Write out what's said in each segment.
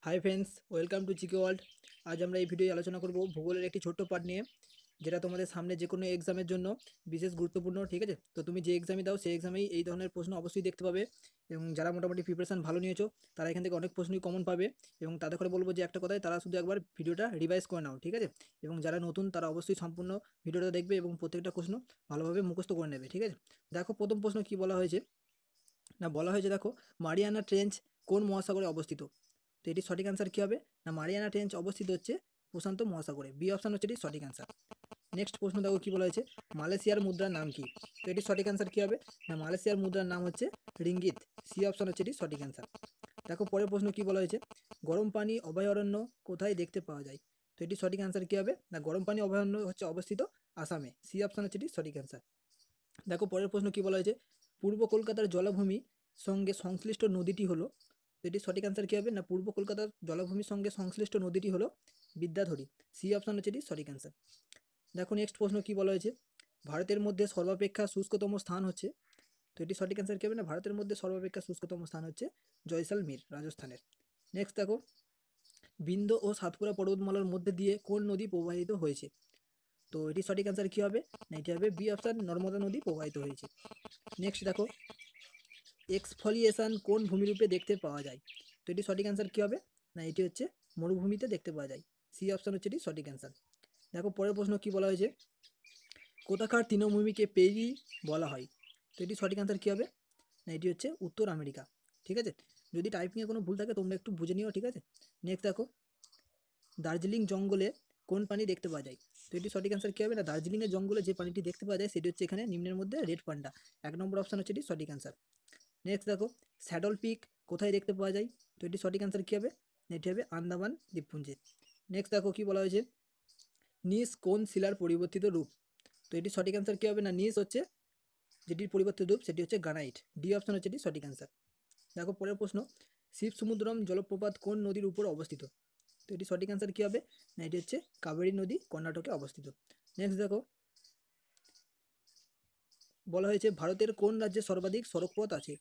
Hi friends, welcome to GK world. আজ আমরা এই ভিডিওয়ে আলোচনা করব ভূগোলের একটি ছোট্ট পার্ট নিয়ে, যেটা তোমাদের সামনে যে কোনো এক্সামের জন্য বিশেষ গুরুত্বপূর্ণ। ঠিক আছে, তো তুমি যে এক্সামই দাও সেই এক্সামেই এই ধরনের প্রশ্ন অবশ্যই দেখতে পাবে। এবং যারা মোটামুটি প্রিপারেশন ভালো নিয়েছো তারা এখান থেকে অনেক প্রশ্নই কমন পাবে। এবং তাদের করে বলবো যে একটা কথায় তারা শুধু একবার ভিডিওটা রিভাইজ করে নাও, ঠিক আছে। এবং যারা নতুন তারা অবশ্যই সম্পূর্ণ ভিডিওটা দেখবে এবং প্রত্যেকটা প্রশ্ন ভালোভাবে মুখস্থ করে নেবে, ঠিক আছে। দেখো প্রথম প্রশ্ন কি বলা হয়েছে, বলা হয়েছে দেখো, মারিয়ানা ট্রেঞ্চ কোন মহাসাগরে অবস্থিত? তো এটি সঠিক অ্যান্সার কী হবে? না, মারিয়ানা ট্রেঞ্চ অবস্থিত হচ্ছে প্রশান্ত মহাসাগরে। বি অপশন হচ্ছে এটি সঠিক অ্যান্সার। নেক্সট প্রশ্ন দেখো কি বলা হয়েছে, মালয়েশিয়ার মুদ্রার নাম কি? তো এটি সঠিক অ্যান্সার কী হবে? না, মালয়েশিয়ার মুদ্রার নাম হচ্ছে রিঙ্গিত। সি অপশন হচ্ছে এটি সঠিক অ্যান্সার। দেখো পরের প্রশ্ন কি বলা হয়েছে, গরম পানি অভয়ারণ্য কোথায় দেখতে পাওয়া যায়? তো এটি সঠিক অ্যান্সার কী হবে? না, গরম পানি অভয়ারণ্য হচ্ছে অবস্থিত আসামে। সি অপশন হচ্ছে এটি সঠিক অ্যান্সার। দেখো পরের প্রশ্ন কি বলা হয়েছে, পূর্ব কলকাতার জলাভূমি সঙ্গে সংশ্লিষ্ট নদীটি হলো? তো এটি সঠিক অ্যান্সার কী হবে? না, পূর্ব কলকাতার জলাভূমির সঙ্গে সংশ্লিষ্ট নদীটি হলো বিদ্যাধরী। সি অপশন হচ্ছে এটি সঠিক অ্যান্সার। দেখো নেক্সট প্রশ্ন কি বলা হয়েছে, ভারতের মধ্যে সর্বাপেক্ষা শুষ্কতম স্থান হচ্ছে? তো এটি সঠিক অ্যান্সার কী হবে? না, ভারতের মধ্যে সর্বাপেক্ষা শুষ্কতম স্থান হচ্ছে জয়সালমীর, রাজস্থানের। নেক্সট দেখো, বিন্ধ্য ও সাতপুরা পর্বতমালার মধ্যে দিয়ে কোন নদী প্রবাহিত হয়েছে? তো এটি সঠিক অ্যান্সার কী হবে? না, এটি হবে বি অপশন, নর্মদা নদী প্রবাহিত হয়েছে। নেক্সট দেখো, এক্সফলিয়েশন কোন ভূমিরূপে দেখতে পাওয়া যায়? তো এটি সঠিক অ্যান্সার কী হবে? না, এটি হচ্ছে মরুভূমিতে দেখতে পাওয়া যায়। সি অপশন হচ্ছে এটি সঠিক অ্যান্সার। দেখো পরের প্রশ্ন কি বলা হয়েছে, কোথাকার তৃণভূমিকে পেরি বলা হয়? তো এটি সঠিক অ্যান্সার কী হবে? না, এটি হচ্ছে উত্তর আমেরিকা। ঠিক আছে, যদি টাইপিংয়ে কোনো ভুল থাকে তোমরা একটু বুঝে নিও, ঠিক আছে। নেক্সট দেখো, দার্জিলিং জঙ্গলে কোন পানি দেখতে পাওয়া যায়? তো এটি সঠিক অ্যান্সার কী হবে? না, দার্জিলিংয়ের জঙ্গলে যে পানিটি দেখতে পাওয়া যায় সেটি হচ্ছে এখানে নিম্নের মধ্যে রেড পান্ডা। 1 নম্বর অপশন হচ্ছে এটি সঠিক অ্যান্সার। নেক্সট দেখো, স্যাডল পিক কোথায় দেখতে পাওয়া যায়? তো এটি সঠিক অ্যান্সার কী হবে? এটি হবে আন্দামান দ্বীপপুঞ্জে। নেক্সট দেখো কি বলা হয়েছে, নিস কোন শিলার পরিবর্তিত রূপ? তো এটি সঠিক অ্যান্সার কী হবে? না, নিস হচ্ছে যেটির পরিবর্তিত রূপ সেটি হচ্ছে গ্রানাইট। ডি অপশন হচ্ছে এটি সঠিক অ্যান্সার। দেখো পরের প্রশ্ন, শিব সমুদ্রম জলপ্রপাত কোন নদীর উপর অবস্থিত? তো এটি সঠিক অ্যান্সার কী হবে? না, এটি হচ্ছে কাবেরী নদী, কর্ণাটকে অবস্থিত। নেক্সট দেখো, বলা হয়েছে ভারতের কোন রাজ্যে সর্বাধিক সড়কপথ আছে?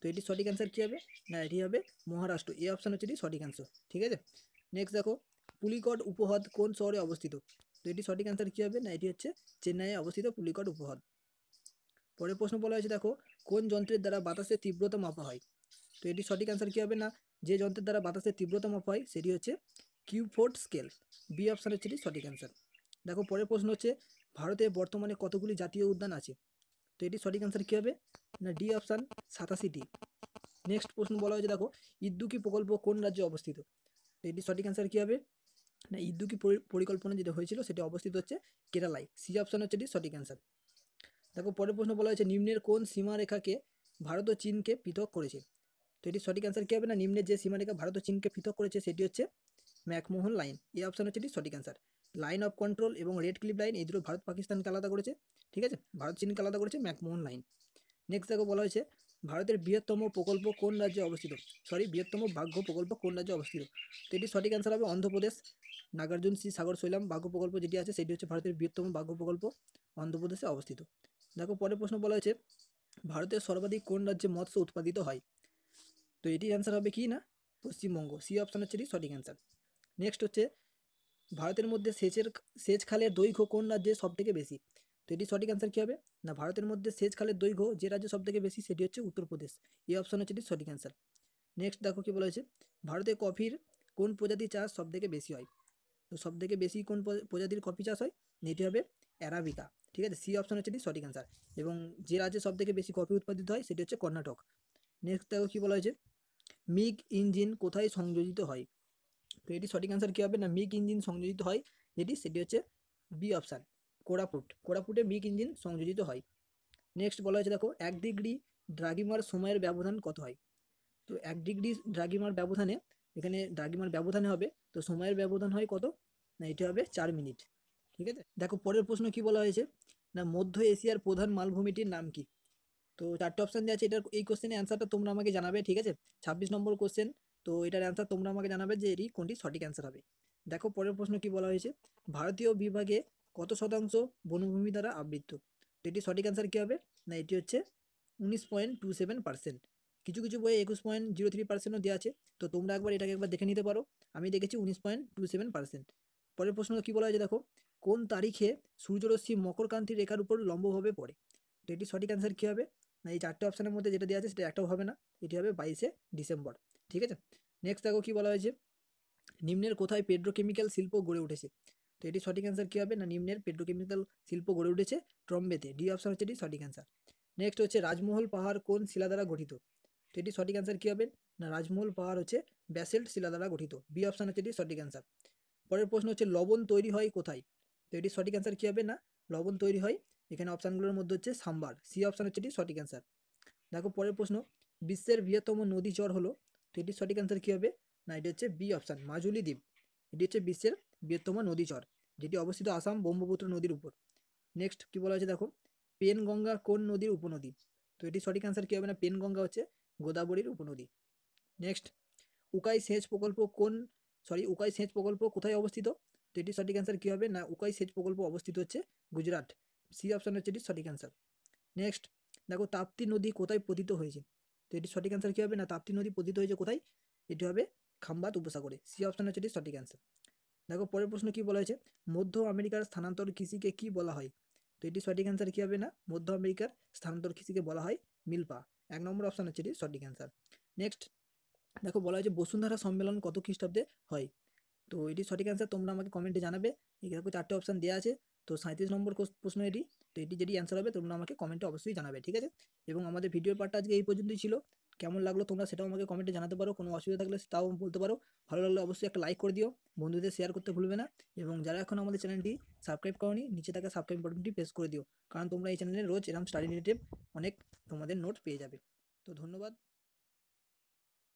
তো এটি সঠিক অ্যান্সার কী হবে? না, এটি হবে মহারাষ্ট্র। এ অপশান হচ্ছে এটি সঠিক অ্যান্সার, ঠিক আছে। নেক্সট দেখো, পুলিকট উপহ্রদ কোন শহরে অবস্থিত? তো এটি সঠিক অ্যান্সার কী হবে? না, এটি হচ্ছে চেন্নাইয়ে অবস্থিত পুলিকট উপহ্রদ। পরের প্রশ্ন বলা হয়েছে দেখো, কোন যন্ত্রের দ্বারা বাতাসের তীব্রতা মাপা হয়? তো এটি সঠিক অ্যান্সার কী হবে? না, যে যন্ত্রের দ্বারা বাতাসের তীব্রতা মাপা হয় সেটি হচ্ছে কিউফোর্ড স্কেল। বি অপশান হচ্ছে এটি সঠিক অ্যান্সার। দেখো পরের প্রশ্ন হচ্ছে, ভারতে বর্তমানে কতগুলি জাতীয় উদ্যান আছে? তো এটি সঠিক অ্যান্সার কী হবে? না, ডি অপশান, 87টি। নেক্সট প্রশ্ন বলা হয়েছে দেখো, ইদ্দুকি প্রকল্প কোন রাজ্যে অবস্থিত? তো এটি সঠিক অ্যান্সার কী হবে? না, ইদ্দুকি পরিকল্পনা যেটা হয়েছিল সেটা অবস্থিত হচ্ছে কেরালায়। সি অপশান হচ্ছে এটি সঠিক অ্যান্সার। দেখো পরের প্রশ্ন বলা হয়েছে, নিম্নের কোন সীমারেখাকে ভারত ও চীনকে পৃথক করেছে? তো এটি সঠিক অ্যান্সার কী হবে? না, নিম্নের যে সীমারেখা ভারত ও চীনকে পৃথক করেছে সেটি হচ্ছে ম্যাকমোহন লাইন। এই অপশান হচ্ছে এটি সঠিক অ্যান্সার। লাইন অফ কন্ট্রোল এবং রেড ক্লিপ লাইন এই দুটো ভারত পাকিস্তানকে আলাদা করেছে, ঠিক আছে। ভারত চীনকে আলাদা করেছে ম্যাকমোহন লাইন। নেক্সট দেখো বলা হয়েছে, ভারতের বৃহত্তম প্রকল্প কোন রাজ্যে অবস্থিত? বৃহত্তম ব্যাঘ্র প্রকল্প কোন রাজ্যে অবস্থিত? তো এটি সঠিক অ্যান্সার হবে অন্ধ্রপ্রদেশ। নাগার্জুন সি সাগর শৈলাম ব্যাঘ্র প্রকল্প যেটি আছে সেটি হচ্ছে ভারতের বৃহত্তম ব্যাঘ্র প্রকল্প, অন্ধ্রপ্রদেশে অবস্থিত। দেখো পরের প্রশ্ন বলা হয়েছে, ভারতের সর্বাধিক কোন রাজ্যে মৎস্য উৎপাদিত হয়? তো এটির অ্যান্সার হবে কি? না, পশ্চিমবঙ্গ। সি অপশন হচ্ছে এটি সঠিক অ্যান্সার। নেক্সট হচ্ছে, ভারতের মধ্যে সেচ খালের দৈর্ঘ্য কোন রাজ্যে সব থেকে বেশি? তো এটি সঠিক অ্যান্সার কী হবে? না, ভারতের মধ্যে সেচ খালের দৈর্ঘ্য যে রাজ্যে সব থেকে বেশি সেটি হচ্ছে উত্তরপ্রদেশ। এই অপশন হচ্ছে এটি সঠিক অ্যান্সার। নেক্সট দেখো কি বলা হয়েছে, ভারতে কফির কোন প্রজাতি চাষ সব থেকে বেশি হয়? তো সব থেকে বেশি কোন প্রজাতির কফি চাষ হয়? এটি হবে অ্যারাবিকা, ঠিক আছে। সি অপশন হচ্ছে এটি সঠিক অ্যান্সার। এবং যে রাজ্যে সব থেকে বেশি কফি উৎপাদিত হয় সেটি হচ্ছে কর্ণাটক। নেক্সট দেখো কি বলা হয়েছে, মিগ ইঞ্জিন কোথায় সংযোজিত হয়? তো এটি সঠিক অ্যান্সার কী হবে? না, মিগ ইঞ্জিন সংযোজিত হয় সেটি হচ্ছে বি অপশান, কোরাপুটে মিগ ইঞ্জিন সংযোজিত হয়। নেক্সট বলা হয়েছে দেখো, 1 ডিগ্রি দ্রাঘিমার সময়ের ব্যবধান কত হয়? তো 1 ডিগ্রি দ্রাঘিমার ব্যবধানে, এখানে দ্রাঘিমার ব্যবধানে হবে, তো সময়ের ব্যবধান হয় কত? না, এটি হবে 4 মিনিট, ঠিক আছে। দেখো পরের প্রশ্ন কি বলা হয়েছে, না, মধ্য এশিয়ার প্রধান মালভূমিটির নাম কি? তো 4টে অপশান দেওয়া আছে, এটার এই কোশ্চেনের অ্যান্সারটা তোমরা আমাকে জানাবে, ঠিক আছে। 26 নম্বর কোশ্চেন। তো এটার অ্যান্সার তোমরা আমাকে জানাবে যে এটি কোনটি সঠিক অ্যান্সার হবে। দেখো পরের প্রশ্ন কি বলা হয়েছে, ভারতীয় বিভাগে কত শতাংশ বনভূমি দ্বারা আবৃত? তো এটি সঠিক অ্যান্সার কী হবে? না, এটি হচ্ছে 19.27%। কিছু কিছু বইয়ে 21.03%ও দেওয়া আছে, তো তোমরা একবার এটাকে একবার দেখে নিতে পারো। আমি দেখেছি 19.27%। পরের প্রশ্ন কি বলা হয়েছে দেখো, কোন তারিখে সূর্যরশ্মি মকরকান্তি রেখার উপর লম্বভাবে পড়ে? তো এটি সঠিক অ্যান্সার কি হবে? না এই চারটে অপশনের মধ্যে যেটা দেওয়া আছে সেটা একটাও হবে না, এটি হবে 22শে ডিসেম্বর। ঠিক আছে, নেক্সট দেখো কি বলা হয়েছে, নিম্নের কোথায় পেট্রোকেমিক্যাল শিল্প গড়ে উঠেছে? তো এটি সঠিক অ্যান্সার কি হবে? না নিম্নের পেট্রোকেমিক্যাল শিল্প গড়ে উঠেছে ট্রম্বেতে, ডি অপশন হচ্ছে এটি সঠিক অ্যান্সার। নেক্সট হচ্ছে রাজমহল পাহাড় কোন শিলা দ্বারা গঠিত? তো এটি সঠিক অ্যান্সার কি হবে? না রাজমহল পাহাড় হচ্ছে ব্যাসেল্ট শিলা দ্বারা গঠিত, বি অপশন হচ্ছে এটি সঠিক অ্যান্সার। পরের প্রশ্ন হচ্ছে লবণ তৈরি হয় কোথায়? তো এটি সঠিক অ্যান্সার কি হবে? না লবণ তৈরি হয় এখানে অপশানগুলোর মধ্যে হচ্ছে সাম্বার, সি অপশন হচ্ছে এটি সঠিক অ্যান্সার। দেখো পরের প্রশ্ন, বিশ্বের বৃহত্তম নদী চর হলো? তো এটি সঠিক অ্যান্সার কি হবে? না এটি হচ্ছে বি অপশন, মাজুলি দ্বীপ। এটি হচ্ছে বিশ্বের বৃহত্তম নদী চর, যেটি অবস্থিত আসাম ব্রহ্মপুত্র নদীর উপর। নেক্সট কি বলা হয়েছে দেখো, পেনগঙ্গা কোন নদীর উপনদী? তো এটি সঠিক অ্যান্সার কি হবে? না পেনগঙ্গা হচ্ছে গোদাবরীর উপনদী। নেক্সট, উকাই সেচ প্রকল্প উকাই সেচ প্রকল্প কোথায় অবস্থিত? তো এটি সঠিক অ্যান্সার কি হবে? না উকাই সেচ প্রকল্প অবস্থিত হচ্ছে গুজরাট, সি অপশন হচ্ছে এটি সঠিক অ্যান্সার। নেক্সট দেখো, তাপ্তি নদী কোথায় পতিত হয়েছে? তো এটি সঠিক অ্যান্সার কি হবে? না তাপ্তি নদী পতিত হয়েছে কোথায়? এটি হবে খাম্বাত উপসাগরে, সি অপশন হচ্ছে এটি সঠিক অ্যান্সার। দেখো পরের প্রশ্ন কি বলা হয়েছে, মধ্য আমেরিকার স্থানান্তর কৃষিকে কি বলা হয়? তো এটি সঠিক অ্যান্সার কি হবে? না মধ্য আমেরিকার স্থানান্তর কৃষিকে বলা হয় মিল্পা, 1 নম্বর অপশন হচ্ছে এটি সঠিক অ্যান্সার। নেক্সট দেখো বলা হয়েছে বসুন্ধরা সম্মেলন কত খ্রিস্টাব্দে হয়? তো এটি সঠিক অ্যান্সার তোমরা আমাকে কমেন্টে জানাবে। এরকম চারটে অপশন দেওয়া আছে, তো 37 নম্বর প্রশ্ন এটি। তো এটি যেটি অ্যান্সার হবে তোমরা আমাকে কমেন্টে অবশ্যই জানাবে, ঠিক আছে? এবং আমাদের ভিডিওর পার্টটা আজকে এই পর্যন্তই ছিল। কেমন লাগলো তোমরা সেটাও আমাকে কমেন্টে জানাতে পারো, কোনো অসুবিধা থাকলে তাও বলতে পারো। ভালো লাগলে অবশ্যই একটা লাইক করে দিও, বন্ধুদের শেয়ার করতে ভুলবে না। এবং যারা এখন আমাদের চ্যানেলটি সাবস্ক্রাইব করোনি, নিচে থাকা সাবস্ক্রাইব বাটনটি প্রেস করে দিও, কারণ তোমরা এই চ্যানেলে রোজ এরকম স্টাডি রিলেটেড অনেক তোমাদের নোট পেয়ে যাবে। তো ধন্যবাদ।